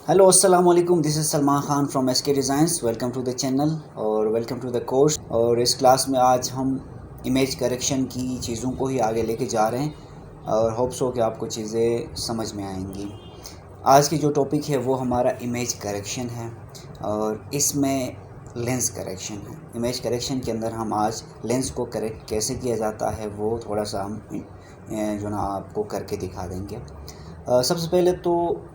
Hello अस्सलाम वालेकुम, this is Salman Khan from S K designs. Welcome to the channel और welcome to the course. और इस क्लास में आज हम इमेज करेक्शन की चीज़ों को ही आगे लेके जा रहे हैं और होप्स हो कि आपको चीज़ें समझ में आएंगी। आज की जो टॉपिक है वो हमारा इमेज करेक्शन है और इसमें लेंस करेक्शन है। इमेज करेक्शन के अंदर हम आज लेंस को करेक्ट कैसे किया जाता है वो थोड़ा सा हम जो ना आपको करके दिखा देंगे। सबसे पहले तो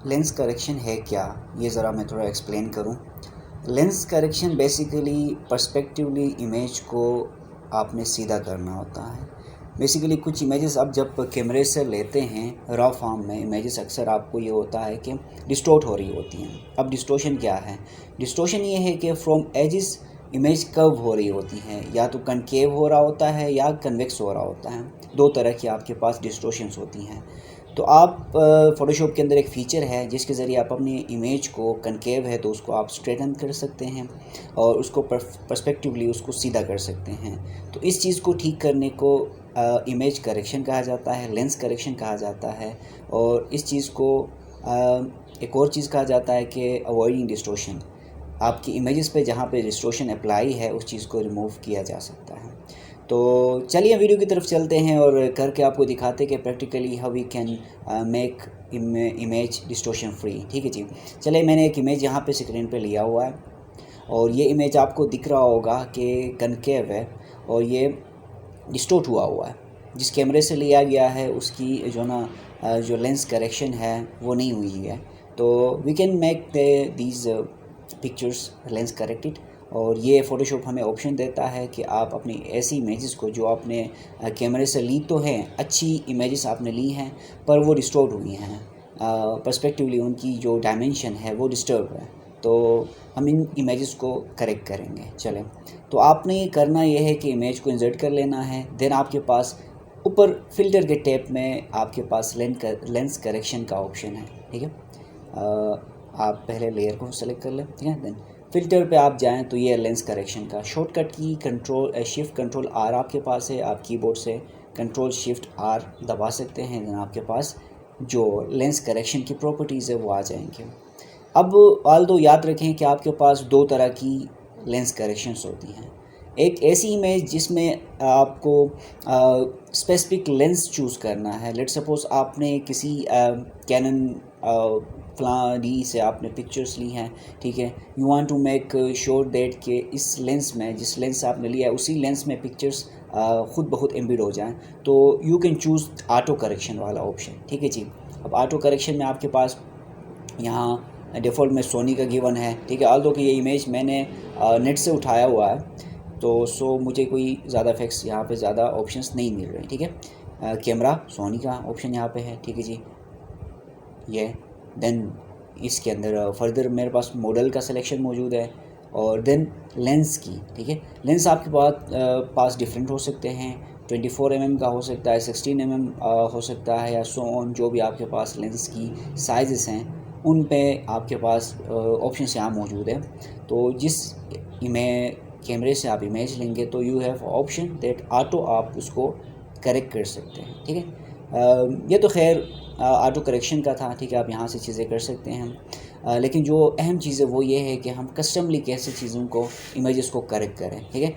लेंस करेक्शन है क्या, ये ज़रा मैं थोड़ा एक्सप्लेन करूं। Lens correction basically perspectively image को आपने सीधा करना होता है। बेसिकली कुछ इमेजेस आप जब कैमरे से लेते हैं रॉ फॉर्म में इमेजेस, अक्सर आपको ये होता है कि डिस्टोर्ट हो रही होती हैं। अब डिस्टोर्शन क्या है? डिस्टोर्शन ये है कि फ्रॉम एजिस इमेज कर्व हो रही होती हैं, या तो कनकेव हो रहा होता है या कन्वेक्स हो रहा होता है। दो तरह की आपके पास डिस्टोर्शंस होती हैं। तो आप फ़ोटोशॉप के अंदर एक फ़ीचर है जिसके ज़रिए आप अपनी इमेज को, कनकेव है तो उसको आप स्ट्रेटन कर सकते हैं और उसको पर्सपेक्टिवली उसको सीधा कर सकते हैं। तो इस चीज़ को ठीक करने को इमेज करेक्शन कहा जाता है, लेंस करेक्शन कहा जाता है। और इस चीज़ को एक और चीज़ कहा जाता है कि अवॉइडिंग डिस्टोर्शन। आपकी इमेजेस पे जहाँ पे डिस्टोर्शन अप्लाई है उस चीज़ को रिमूव किया जा सकता है। तो चलिए वीडियो की तरफ चलते हैं और करके आपको दिखाते हैं कि practically how we can make image distortion free. ठीक है जी। चलिए, मैंने एक इमेज यहाँ पे स्क्रीन पे लिया हुआ है और ये इमेज आपको दिख रहा होगा कि कनकेव है और ये डिस्टोर्ट हुआ है। जिस कैमरे से लिया गया है उसकी जो लेंस करेक्शन है वो नहीं हुई है। तो we can make these pictures lens corrected. और ये फ़ोटोशॉप हमें ऑप्शन देता है कि आप अपनी ऐसी इमेजेस को जो आपने कैमरे से ली तो हैं, अच्छी इमेजेस आपने ली हैं पर वो डिस्टोर्ट हुई हैं, पर्सपेक्टिवली उनकी जो डायमेंशन है वो डिस्टर्ब है, तो हम इन इमेजेस को करेक्ट करेंगे। चलें, तो आपने करना ये है कि इमेज को इंसर्ट कर लेना है। देन आपके पास ऊपर फ़िल्टर के टैब में आपके पास लेंस करेक्शन का ऑप्शन है। ठीक है, आप पहले लेयर को सेलेक्ट कर लें। ठीक है, देन फ़िल्टर पे आप जाएं तो ये लेंस करेक्शन का शॉर्टकट की शिफ्ट कंट्रोल आर आपके पास है। आप कीबोर्ड से कंट्रोल शिफ्ट आर दबा सकते हैं, देन आपके पास जो लेंस करेक्शन की प्रॉपर्टीज़ है वो आ जाएंगे। अब ऑल्दो याद रखें कि आपके पास दो तरह की लेंस करेक्शंस होती हैं। एक ऐसी इमेज जिसमें आपको स्पेसिफिक लेंस चूज़ करना है। लेट सपोज़ आपने किसी कैनन फला डी से आपने पिक्चर्स ली हैं। ठीक है, you want to make sure that कि इस लेंस में, जिस लेंस से आपने लिया है उसी लेंस में पिक्चर्स ख़ुद बहुत एम्बिड हो जाएं, तो you can choose auto correction वाला ऑप्शन। ठीक है जी। अब ऑटो करेक्शन में आपके पास यहाँ डिफ़ॉल्ट में सोनी का गिवन है। ठीक है, ऑल्दो कि ये इमेज मैंने नेट से उठाया हुआ है, तो सो मुझे कोई ज़्यादा इफेक्ट्स यहाँ पे ज़्यादा ऑप्शंस नहीं मिल रहे। ठीक है, कैमरा सोनी का ऑप्शन यहाँ पे है। ठीक है जी, ये देन इसके अंदर फर्दर मेरे पास मॉडल का सिलेक्शन मौजूद है और देन लेंस की। ठीक है, लेंस आपके पास डिफरेंट हो सकते हैं। 24 mm का हो सकता है, 16 mm हो सकता है, या सो ऑन। जो भी आपके पास लेंस की साइज़ेस हैं उन पे आपके पास ऑप्शन यहाँ मौजूद है। तो जिस कैमरे से आप इमेज लेंगे तो you have option that auto आप उसको करेक्ट कर सकते हैं। ठीक है, ये तो खैर ऑटो करेक्शन का था। ठीक है, आप यहाँ से चीज़ें कर सकते हैं, लेकिन जो अहम चीज़ है वो ये है कि हम कस्टमली कैसे चीज़ों को, इमेजेस को करेक्ट करें। ठीक है,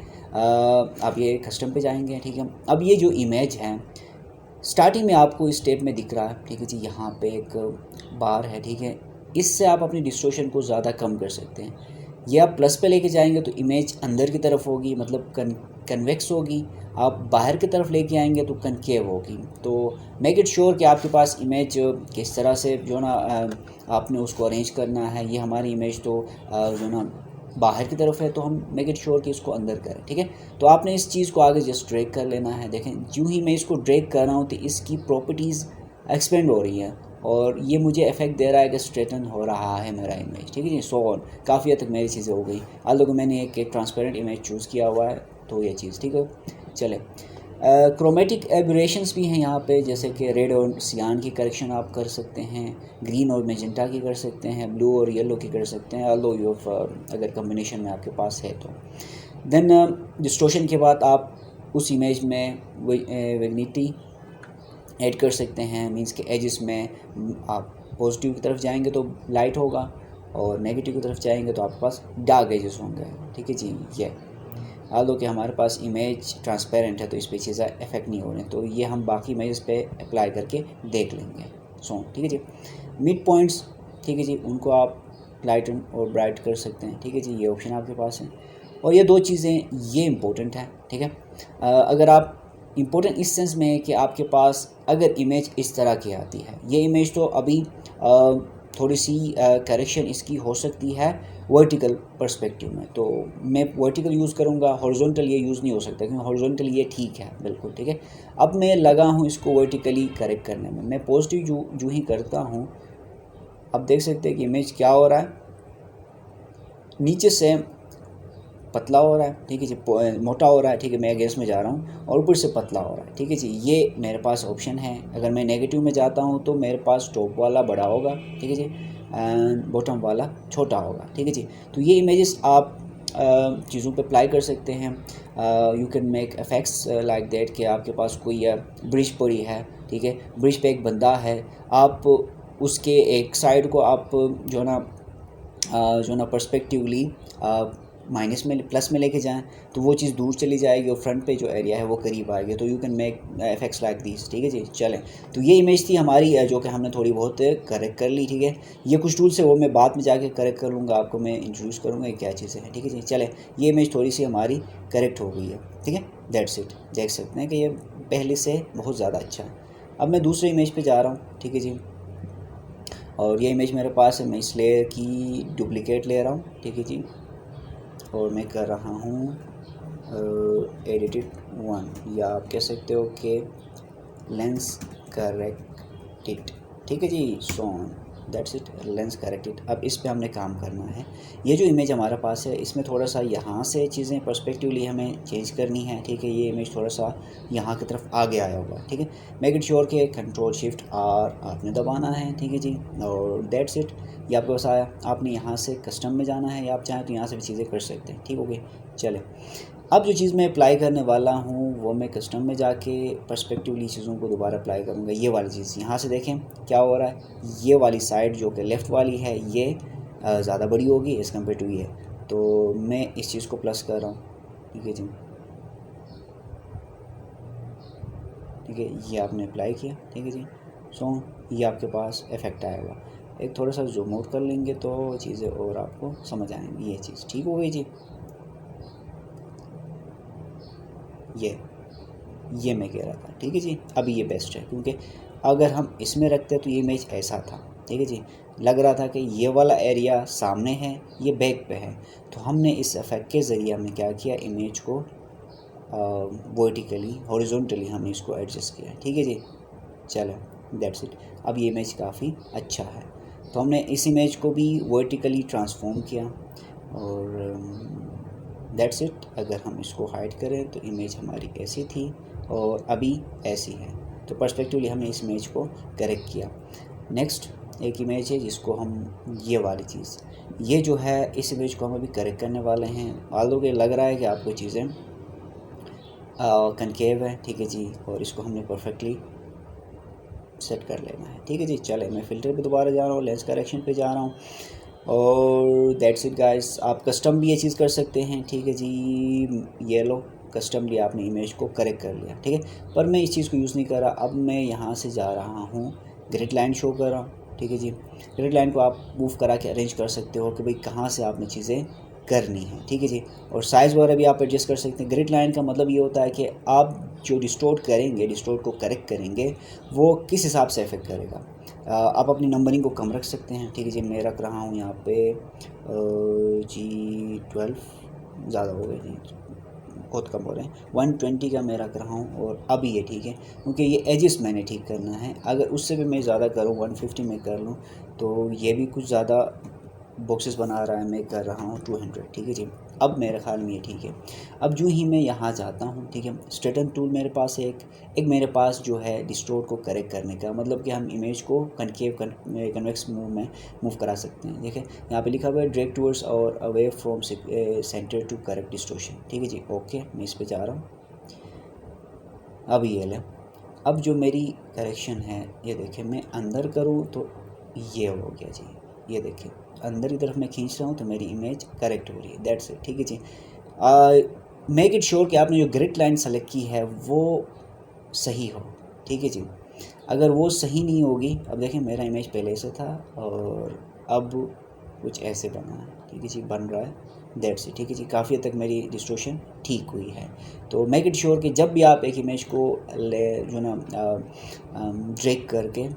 आप ये कस्टम पे जाएंगे। ठीक है, अब ये जो इमेज है स्टार्टिंग में आपको इस स्टेप में दिख रहा है। ठीक है जी, यहाँ पे एक बार है। ठीक है, इससे आप अपनी डिस्टोर्शन को ज़्यादा कम कर सकते हैं। ये आप प्लस पे लेके जाएंगे तो इमेज अंदर की तरफ होगी, मतलब कन्वेक्स होगी। आप बाहर की तरफ लेके आएंगे तो कनकेव होगी। तो मेक इट श्योर कि आपके पास इमेज किस तरह से आपने उसको अरेंज करना है। ये हमारी इमेज तो बाहर की तरफ है, तो हम मेक इट श्योर कि इसको अंदर करें। ठीक है, तो आपने इस चीज़ को आगे जस्ट ड्रैग कर लेना है। देखें, यूँ ही मैं इसको ड्रैग कर रहा हूँ तो इसकी प्रॉपर्टीज़ एक्सपेंड हो रही हैं और ये मुझे इफेक्ट दे रहा है कि स्ट्रेटन हो रहा है मेरा इमेज। ठीक है जी, सो ऑन काफ़ी हद तक मेरी चीज़ें हो गई। हालांकि मैंने एक ट्रांसपेरेंट इमेज चूज़ किया हुआ है, तो ये चीज़ ठीक है। चले, क्रोमेटिक एबरेशंस भी हैं यहाँ पे, जैसे कि रेड और सियान की करेक्शन आप कर सकते हैं, ग्रीन और मेजेंटा की कर सकते हैं, ब्लू और येलो की कर सकते हैं, ऑल्दो यू अगर कम्बिनेशन में आपके पास है तो। देन डिस्टोर्शन के बाद आप उस इमेज में विग्निटी ऐड कर सकते हैं। मींस के एजेस में आप पॉजिटिव की तरफ जाएंगे तो लाइट होगा और नेगेटिव की तरफ जाएंगे तो आपके पास डार्क एजेस होंगे, ठीक है जी। ये हाल कि हमारे पास इमेज ट्रांसपेरेंट है तो इस पर चीज़ें इफेक्ट नहीं हो रही, तो ये हम बाकी इमेज पे अप्लाई करके देख लेंगे। ठीक है जी। मिड पॉइंट्स, ठीक है जी, उनको आप लाइटन और ब्राइट कर सकते हैं, ठीक है जी, ये ऑप्शन आपके पास है। और ये दो चीज़ें ये इम्पोर्टेंट है, ठीक है। अगर आप इम्पोर्टेंट इस सेंस में है कि आपके पास अगर इमेज इस तरह की आती है, ये इमेज तो अभी थोड़ी सी करेक्शन इसकी हो सकती है वर्टिकल पर्सपेक्टिव में, तो मैं वर्टिकल यूज़ करूँगा, हॉरिजॉन्टल ये यूज़ नहीं हो सकता क्योंकि हॉरिजॉन्टल ये ठीक है बिल्कुल, ठीक है। अब मैं लगा हूँ इसको वर्टिकली करेक्ट करने में, मैं पॉजिटिव जो ही करता हूँ, अब देख सकते हैं कि इमेज क्या हो रहा है, नीचे से पतला हो रहा है, ठीक है जी, मोटा हो रहा है, ठीक है, मैं अगेंस्ट में जा रहा हूँ, और ऊपर से पतला हो रहा है, ठीक है जी। ये मेरे पास ऑप्शन है। अगर मैं नेगेटिव में जाता हूँ तो मेरे पास टॉप वाला बड़ा होगा, ठीक है जी, एंड बॉटम वाला छोटा होगा, ठीक है जी। तो ये इमेजेस आप चीज़ों पे अप्लाई कर सकते हैं। You can make effects like that कि आपके पास कोई ब्रिज पड़ी है, ठीक है, ब्रिज पे एक बंदा है, आप उसके एक साइड को आप जो ना पर्सपेक्टिवली माइनस में प्लस में लेके जाएं तो वो चीज़ दूर चली जाएगी और फ्रंट पे जो एरिया है वो करीब आएगी। तो you can make effects like this, ठीक है जी। चलें, तो ये इमेज थी हमारी जो कि हमने थोड़ी बहुत करेक्ट कर ली, ठीक है। ये कुछ टूल्स है वो मैं बाद में जाके करेक्ट कर लूँगा, आपको मैं इंट्रोड्यूस करूँगा क्या चीज़ें हैं, ठीक है जी। चलें, ये इमेज थोड़ी सी हमारी करेक्ट हो गई है, ठीक है, दैट्स इट। देख सकते हैं कि ये पहले से बहुत ज़्यादा अच्छा है। अब मैं दूसरे इमेज पर जा रहा हूँ, ठीक है जी, और ये इमेज मेरे पास है, मैं इस लेयर की डुप्लीकेट ले रहा हूँ, ठीक है जी, और मैं कर रहा हूँ एडिटेड 1, या आप कह सकते हो कि लेंस करेक्टेड, ठीक है जी। So on, that's it, lens corrected. अब इस पे हमने काम करना है। ये जो इमेज हमारे पास है इसमें थोड़ा सा यहाँ से चीज़ें पर्सपेक्टिवली हमें चेंज करनी है, ठीक है। ये इमेज थोड़ा सा यहाँ की तरफ आगे आया हुआ है, ठीक है। मेक इट श्योर के कंट्रोल शिफ्ट आर आपने दबाना है, ठीक है जी, और दैट्स इट। ये आपके पास आया, आपने यहाँ से कस्टम में जाना है, या आप चाहें तो यहाँ से भी चीज़ें कर सकते हैं, ठीक हो गई। चले, अब जो चीज़ मैं अप्लाई करने वाला हूँ वो मैं कस्टम में जाके पर्सपेक्टिवली चीज़ों को दोबारा अप्लाई करूँगा। ये वाली चीज़ यहाँ से देखें क्या हो रहा है, ये वाली साइड जो कि लेफ़्ट वाली है ये ज़्यादा बड़ी होगी एज़ कम्पेयर टू ये, तो मैं इस चीज़ को प्लस कर रहा हूँ, ठीक है जी, ठीक है। ये आपने अप्लाई किया, ठीक है जी। सो ये आपके पास इफेक्ट आएगा। एक थोड़ा सा जूम आउट कर लेंगे तो चीज़ें और आपको समझ आएंगी। ये चीज़ ठीक हो गई जी। ये मैं कह रहा था, ठीक है जी। अभी ये बेस्ट है क्योंकि अगर हम इसमें रखते तो ये इमेज ऐसा था, ठीक है जी, लग रहा था कि ये वाला एरिया सामने है, ये बैक पे है, तो हमने इस इफेक्ट के ज़रिए हमने क्या किया, इमेज को वर्टिकली हॉरिजॉन्टली हमने इसको एडजस्ट किया, ठीक है जी। चलो दैट्स इट। अब ये इमेज काफ़ी अच्छा है, तो हमने इस इमेज को भी वर्टिकली ट्रांसफॉर्म किया और दैट्स इट। अगर हम इसको हाइड करें तो इमेज हमारी ऐसी थी और अभी ऐसी है, तो पर्सपेक्टिवली हमने इस इमेज को करेक्ट किया। नेक्स्ट एक इमेज है जिसको हम ये वाली चीज़, ये जो है इस इमेज को हम अभी करेक्ट करने वाले हैं। आल्दो के लग रहा है कि आपको चीज़ें कनकेव है, ठीक है जी, और इसको हमने परफेक्टली सेट कर लेना है, ठीक है जी। चले, मैं फ़िल्टर पे दोबारा जा रहा हूँ, लेंस करेक्शन पे जा रहा हूँ, और दैट्स इट गाइस। आप कस्टम भी ये चीज़ कर सकते हैं, ठीक है जी। ये लो, कस्टमली आपने इमेज को करेक्ट कर लिया, ठीक है, पर मैं इस चीज़ को यूज़ नहीं कर रहा। अब मैं यहाँ से जा रहा हूँ, ग्रिड लाइन शो कर रहा हूँ, ठीक है जी। ग्रिड लाइन को आप मूव करा के अरेंज कर सकते हो कि भाई कहाँ से आपने चीज़ें करनी है, ठीक है जी। और साइज़ वगैरह भी आप एडजस्ट कर सकते हैं। ग्रिड लाइन का मतलब ये होता है कि आप जो डिस्टोर्ट करेंगे, डिस्टोर्ट को करेक्ट करेंगे, वो किस हिसाब से इफेक्ट करेगा। आप अपनी नंबरिंग को कम रख सकते हैं, ठीक है जी। मैं रख रहा हूँ यहाँ पे G12, ज़्यादा हो गए जी, बहुत कम हो रहे हैं, 120 का मैं रख रहा हूँ। और अब ये ठीक है क्योंकि ये एजिस मैंने ठीक करना है। अगर उससे भी मैं ज़्यादा करूँ, 150 में कर लूँ, तो ये भी कुछ ज़्यादा बॉक्सेस बना रहा है। मैं कर रहा हूँ 200, ठीक है जी। अब मेरे ख्याल में ये ठीक है। अब जो ही मैं यहाँ जाता हूँ, ठीक है, स्ट्रेटन टूल मेरे पास है, एक मेरे पास जो है डिस्टोर्ट को करेक्ट करने का, मतलब कि हम इमेज को कनकेव कन्वेक्स मूव में मूव करा सकते हैं। देखिए यहाँ पे लिखा हुआ है ड्रैग टूवर्ड्स और away from centre to correct distortion, ठीक है जी। ओके, मैं इस पर जा रहा हूँ। अब ये ले, अब जो मेरी करेक्शन है ये देखिए, मैं अंदर करूँ तो ये हो गया जी, ये देखिए अंदर की तरफ मैं खींच रहा हूँ तो मेरी इमेज करेक्ट हो रही है। That's it. ठीक है जी। मेक इट श्योर कि आपने जो ग्रिड लाइन सेलेक्ट की है वो सही हो। ठीक है जी। अगर वो सही नहीं होगी, अब देखें मेरा इमेज पहले से था और अब कुछ ऐसे बना है। ठीक है जी, बन रहा है। That's it. ठीक है जी, काफ़ी हद तक मेरी डिस्टोर्शन ठीक हुई है। तो मेक इट श्योर कि जब भी आप एक इमेज को जो ना ड्रैग करके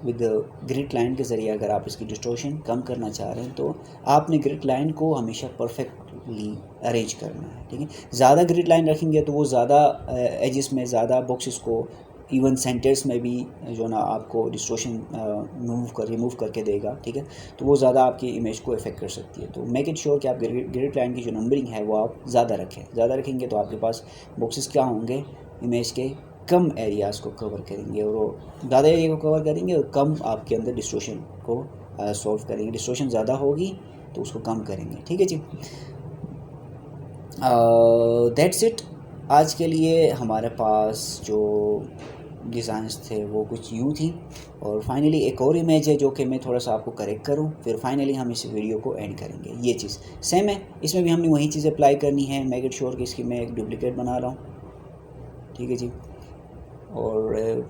विद ग्रिड लाइन के ज़रिए अगर आप इसकी डिस्टोर्शन कम करना चाह रहे हैं तो आपने ग्रिड लाइन को हमेशा परफेक्टली अरेंज करना है। ठीक है, ज़्यादा ग्रिड लाइन रखेंगे तो वो ज़्यादा एजेस में, ज़्यादा बॉक्सेस को, इवन सेंटर्स में भी जो ना आपको डिस्टोर्शन रिमूव करके देगा। ठीक है, तो वो ज़्यादा आपकी इमेज को इफेक्ट कर सकती है। तो मेक इट श्योर कि आप ग्रिड लाइन की जो नंबरिंग है वो आप ज़्यादा रखें। ज़्यादा रखेंगे तो आपके पास बॉक्सेस क्या होंगे, इमेज के कम एरियाज़ को कवर करेंगे, और वो ज़्यादा एरिया को कवर करेंगे और कम आपके अंदर डिस्टोर्शन को सॉल्व करेंगे। डिस्टोर्शन ज़्यादा होगी तो उसको कम करेंगे। ठीक है जी। That's it. आज के लिए हमारे पास जो डिज़ाइंस थे वो कुछ यूँ थी, और फाइनली एक और इमेज है जो कि मैं थोड़ा सा आपको करेक्ट करूँ, फिर फाइनली हम इस वीडियो को एंड करेंगे। ये चीज़ सेम है, इसमें भी हमने वही चीज़ अप्लाई करनी है। मेक इट श्योर कि इसकी मैं एक डुप्लीकेट बना रहा हूँ। ठीक है जी, और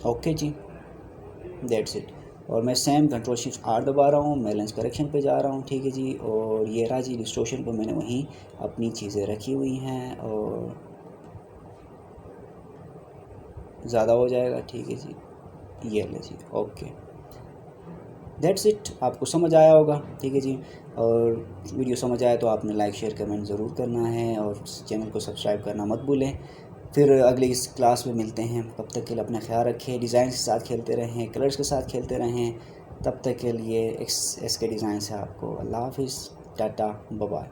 ओके जी, दैट्स इट। और मैं सेम Ctrl+Shift+R दबा रहा हूँ, मैं लेंस करेक्शन पे जा रहा हूँ। ठीक है जी, और ये रहा जी डिस्टोर्शन पर मैंने वहीं अपनी चीज़ें रखी हुई हैं और ज़्यादा हो जाएगा। ठीक है जी, ये ले जी, ओके, दैट्स इट। आपको समझ आया होगा। ठीक है जी, और वीडियो समझ आया तो आपने लाइक शेयर कमेंट ज़रूर करना है और चैनल को सब्सक्राइब करना मत भूलें। फिर अगली इस क्लास में मिलते हैं। तब तक के लिए अपना ख्याल रखें, डिज़ाइन के साथ खेलते रहें, कलर्स के साथ खेलते रहें। तब तक के लिए SK डिज़ाइन से आपको अल्लाह हाफिज़, टाटा, बाय बाय।